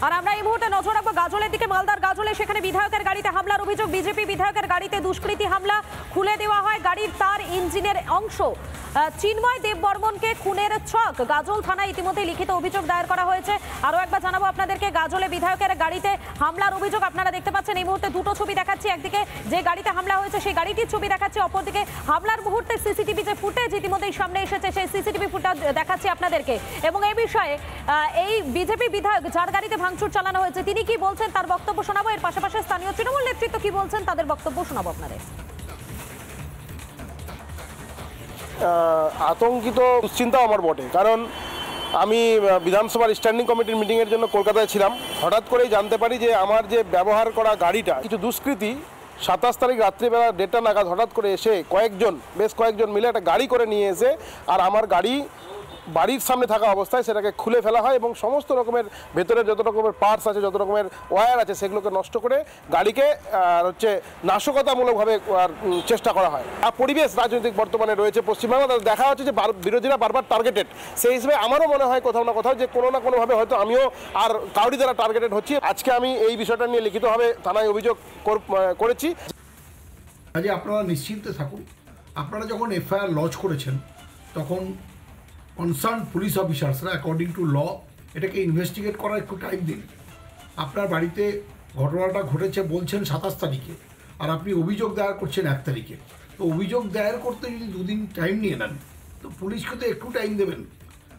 আর আমরা এই মুহূর্তে নজর রাখবো গাজলের দিকে। মালদার গাজলে সেখানে বিধায়কের গাড়িতে হামলার অভিযোগ। বিজেপি বিধায়কের গাড়িতে দুষ্কৃতী হামলা, খুলে দেওয়া হয় গাড়ির তার, ইঞ্জিনের অংশ। চিন্ময় দেববর্মনকে খুনের ছক। গাজল থানায় ইতিমধ্যে লিখিত অভিযোগ দায়ের করা হয়েছে। আরও একবার জানাবো আপনাদেরকে, গাজলে বিধায়কের গাড়িতে হামলার অভিযোগ। আপনারা দেখতে পাচ্ছেন এই মুহূর্তে দুটো ছবি দেখাচ্ছি। একদিকে যে গাড়িতে হামলা হয়েছে সেই গাড়িটির ছবি দেখাচ্ছি, অপরদিকে হামলার মুহূর্তে সিসিটিভি যে ফুটেজ ইতিমধ্যেই সামনে এসেছে সেই সিসিটিভি ফুটেজ দেখাচ্ছি আপনাদেরকে। এবং এই বিষয়ে এই বিজেপি বিধায়ক যার গাড়িতে ভাঙচুর চালানো হয়েছে তিনি কি বলছেন তার বক্তব্য শোনাবো। এর পাশাপাশি স্থানীয় তৃণমূল নেতৃত্ব কি বলছেন তাদের বক্তব্য শোনাবো আপনাদের। আতঙ্কিত দুশ্চিন্তাও আমার বটে, কারণ আমি বিধানসভার স্ট্যান্ডিং কমিটির মিটিংয়ের জন্য কলকাতায় ছিলাম। হঠাৎ করেই জানতে পারি যে আমার যে ব্যবহার করা গাড়িটা কিছু দুষ্কৃতী 27 তারিখ রাত্রিবেলা 1:30 নাগাদ হঠাৎ করে এসে বেশ কয়েকজন মিলে একটা গাড়ি করে নিয়ে এসে আর আমার গাড়ি বাড়ির সামনে থাকা অবস্থায় সেটাকে খুলে ফেলা হয় এবং সমস্ত রকমের ভেতরে যত রকমের পার্টস আছে, যত রকমের ওয়্যার আছে সেগুলোকে নষ্ট করে গাড়িকে নাশকতামূলকভাবে চেষ্টা করা হয়। আর পরিবেশ রাজনৈতিক বর্তমানে রয়েছে পশ্চিমবাংলা, তাদের দেখা হচ্ছে যে বিরোধীরা বারবার টার্গেটেড। সেই হিসেবে আমারও মনে হয় কোথাও না কোথাও যে কোনো না কোনোভাবে হয়তো আমিও আর কাউরি দ্বারা টার্গেটেড হচ্ছি। আজকে আমি এই বিষয়টা নিয়ে লিখিতভাবে থানায় অভিযোগ করেছি। আজ আপনারা নিশ্চিন্তে থাকুন, আপনারা যখন এফআইআর লঞ্চ করেছেন তখন কনসার্ন পুলিশ অফিসার্সরা অ্যাকর্ডিং টু ল এটাকে ইনভেস্টিগেট করার একটু টাইম দিন। আপনার বাড়িতে ঘটনাটা ঘটেছে বলছেন 27 তারিখে, আর আপনি অভিযোগ দায়ের করছেন 1 তারিখে। তো অভিযোগ দায়ের করতে যদি 2 দিন টাইম নিয়ে নেন তো পুলিশকে তো একটু টাইম দেবেন।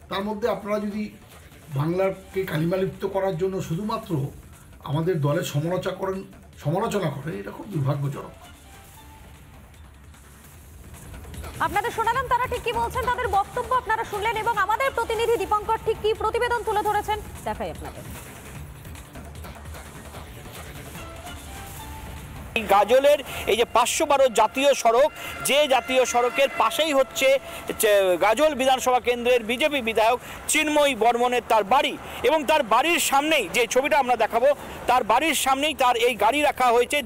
তার মধ্যে আপনারা যদি বাংলাকে কালিমালিপ্ত করার জন্য শুধুমাত্র আমাদের দলের সমালোচনা করেন, এটা খুব দুর্ভাগ্যজনক। আপনাদের শোনালাম তারা ঠিক কি বলছেন, তাদের বক্তব্য আপনারা শুনলেন এবং আমাদের প্রতিনিধি দীপঙ্কর ঠিক কি প্রতিবেদন তুলে ধরেছেন দেখাই আপনাদের। গাজলের এই যে 512 জাতীয় সড়ক, যে জাতীয় সড়কের পাশেই হচ্ছে গাজল বিধানসভা কেন্দ্রের বিজেপি বিধায়ক চিন্ময় বর্মনের তার বাড়ি, এবং তার বাড়ির সামনেই যে ছবিটা আমরা দেখাবো তার বাড়ির সামনেই তার এই গাড়ি রাখা হয়েছে,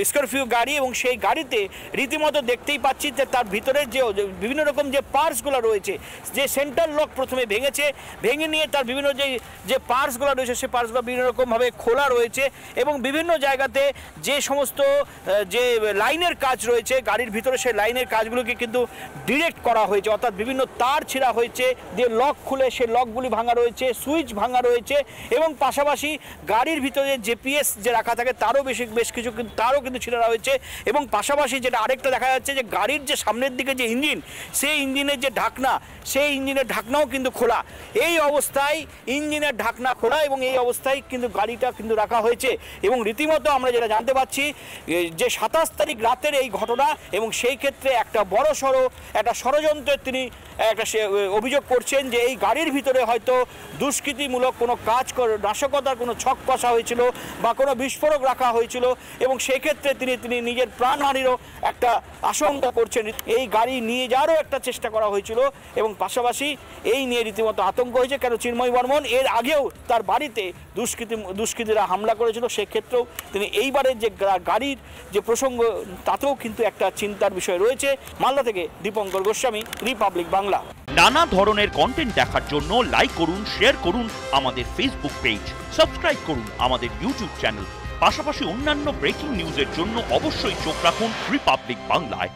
স্করপিও গাড়ি। এবং সেই গাড়িতে রীতিমতো দেখতেই পাচ্ছি যে তার ভিতরের যে বিভিন্ন রকম যে পার্টসগুলো রয়েছে, যে সেন্টার লক প্রথমে ভেঙে নিয়ে তার বিভিন্ন যে পার্টসগুলো রয়েছে সেই পার্টসগুলো বিভিন্ন রকমভাবে খোলা রয়েছে এবং বিভিন্ন জায়গাতে যে সমস্ত যে লাইনের কাজ রয়েছে গাড়ির ভিতরে সেই লাইনের কাজগুলোকে কিন্তু ডিরেক্ট করা হয়েছে, অর্থাৎ বিভিন্ন তার ছিঁড়া হয়েছে, দিয়ে লক খুলে সেই লকগুলি ভাঙা রয়েছে, সুইচ ভাঙা রয়েছে এবং পাশাপাশি গাড়ির ভিতরে জেপিএস যে রাখা থাকে বেশ কিছু তারও কিন্তু ছিঁড়া হয়েছে। এবং পাশাপাশি যেটা আরেকটা দেখা যাচ্ছে যে গাড়ির যে সামনের দিকে যে ইঞ্জিন, সেই ইঞ্জিনের যে ঢাকনা, সেই ইঞ্জিনের ঢাকনাও কিন্তু খোলা। এই অবস্থায় ইঞ্জিনের ঢাকনা খোলা এবং এই অবস্থায় কিন্তু গাড়িটা কিন্তু রাখা হয়েছে। এবং রীতিমতো আমরা যেটা জানতে পারছি যে 27 তারিখ রাতের এই ঘটনা, এবং সেই ক্ষেত্রে একটা বড় সড়ো একটা ষড়যন্ত্রের তিনি একটা অভিযোগ করছেন যে এই গাড়ির ভিতরে হয়তো দুষ্কৃতিমূলক কোনো কাজ নাশকতার কোনো ছক কষা হয়েছিল বা কোনো বিস্ফোরক রাখা হয়েছিল, এবং সেই ক্ষেত্রে তিনি নিজের প্রাণহানিরও একটা আশঙ্কা করছেন। এই গাড়ি নিয়ে যাওয়ারও একটা চেষ্টা করা হয়েছিল এবং পাশাপাশি এই নিয়ে রীতিমতো আতঙ্ক হয়েছে, কেন চিন্ময় বর্মন এর আগেও তার বাড়িতে দুষ্কৃতীরা হামলা করেছিল। সেক্ষেত্রেও তিনি এইবারের যে গাড়ির যে প্রসঙ্গ তাতেও কিন্তু একটা চিন্তার বিষয় রয়েছে। মালদা থেকে দীপঙ্কর গোস্বামী, রিপাবলিক বাংলা। নানা ধরনের কন্টেন্ট দেখার জন্য লাইক করুন, শেয়ার করুন আমাদের ফেসবুক পেজ, সাবস্ক্রাইব করুন আমাদের ইউটিউব চ্যানেল। পাশাপাশি অন্যান্য ব্রেকিং নিউজের জন্য অবশ্যই চোখ রাখুন রিপাবলিক বাংলায়।